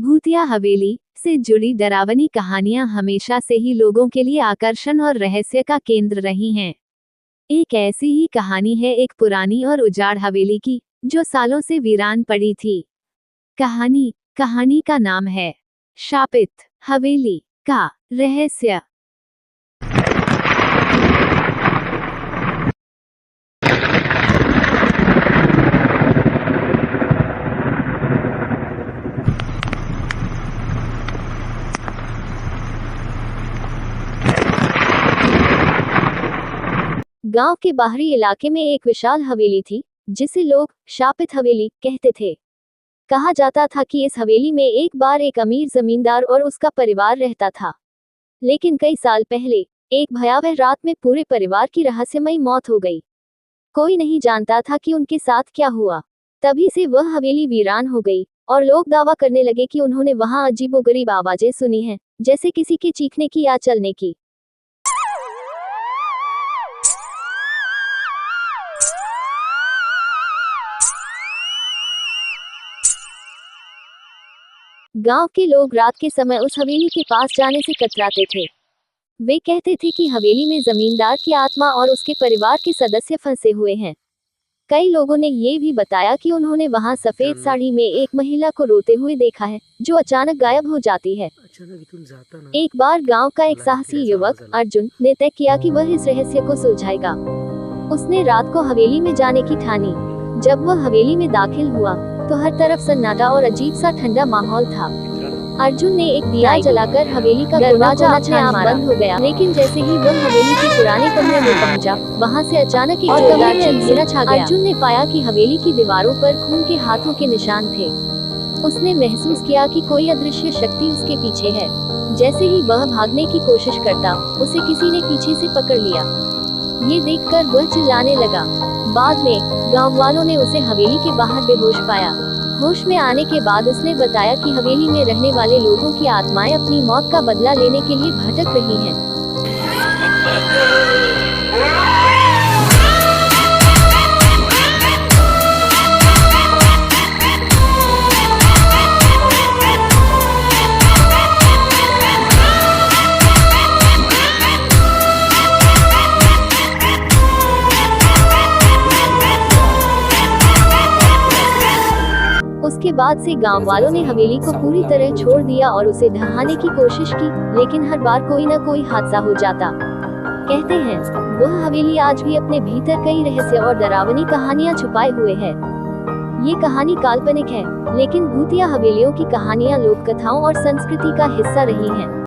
भूतिया हवेली से जुड़ी डरावनी कहानियां हमेशा से ही लोगों के लिए आकर्षण और रहस्य का केंद्र रही हैं। एक ऐसी ही कहानी है एक पुरानी और उजाड़ हवेली की, जो सालों से वीरान पड़ी थी। कहानी का नाम है शापित हवेली का रहस्य। गांव के बाहरी इलाके में एक विशाल हवेली थी, जिसे लोग शापित हवेली कहते थे। कहा जाता था कि इस हवेली में एक बार एक अमीर जमींदार और उसका परिवार रहता था। लेकिन कई साल पहले एक भयावह रात में पूरे परिवार की रहस्यमयी मौत हो गई। कोई नहीं जानता था कि उनके साथ क्या हुआ। तभी से वह हवेली वीरान हो गई और लोग दावा करने लगे कि उन्होंने वहां अजीबोगरीब आवाजें सुनी हैं, जैसे किसी के चीखने की या चलने की। गांव के लोग रात के समय उस हवेली के पास जाने से कतराते थे। वे कहते थे कि हवेली में जमींदार की आत्मा और उसके परिवार के सदस्य फंसे हुए हैं। कई लोगों ने ये भी बताया कि उन्होंने वहां सफेद साड़ी में एक महिला को रोते हुए देखा है, जो अचानक गायब हो जाती है। एक बार गांव का एक साहसी युवक अर्जुन ने तय किया कि वह इस रहस्य को सुलझाएगा। उसने रात को हवेली में जाने की ठानी। जब वह हवेली में दाखिल हुआ तो हर तरफ सन्नाटा और अजीब सा ठंडा माहौल था। अर्जुन ने एक दिया जलाकर हवेली का दरवाजा अपने आप बंद हो गया, लेकिन जैसे ही वह हवेली के पुराने कमरे में पहुंचा, वहां से अचानक एक जोरदार अंधेरा छा गया। अर्जुन ने पाया कि हवेली की दीवारों पर खून के हाथों के निशान थे। उसने महसूस किया कि कोई अदृश्य शक्ति उसके पीछे है। जैसे ही वह भागने की कोशिश करता, उसे किसी ने पीछे से पकड़ लिया। ये देखकर वह चिल्लाने लगा। बाद में गांव वालों ने उसे हवेली के बाहर बेहोश पाया। होश में आने के बाद उसने बताया कि हवेली में रहने वाले लोगों की आत्माएं अपनी मौत का बदला लेने के लिए भटक रही हैं। उसके बाद से गांव वालों ने हवेली को पूरी तरह छोड़ दिया और उसे ढहाने की कोशिश की, लेकिन हर बार कोई न कोई हादसा हो जाता। कहते हैं वह हवेली आज भी अपने भीतर कई रहस्य और डरावनी कहानियां छुपाए हुए है। ये कहानी काल्पनिक है, लेकिन भूतिया हवेलियों की कहानियां लोक कथाओं और संस्कृति का हिस्सा रही हैं।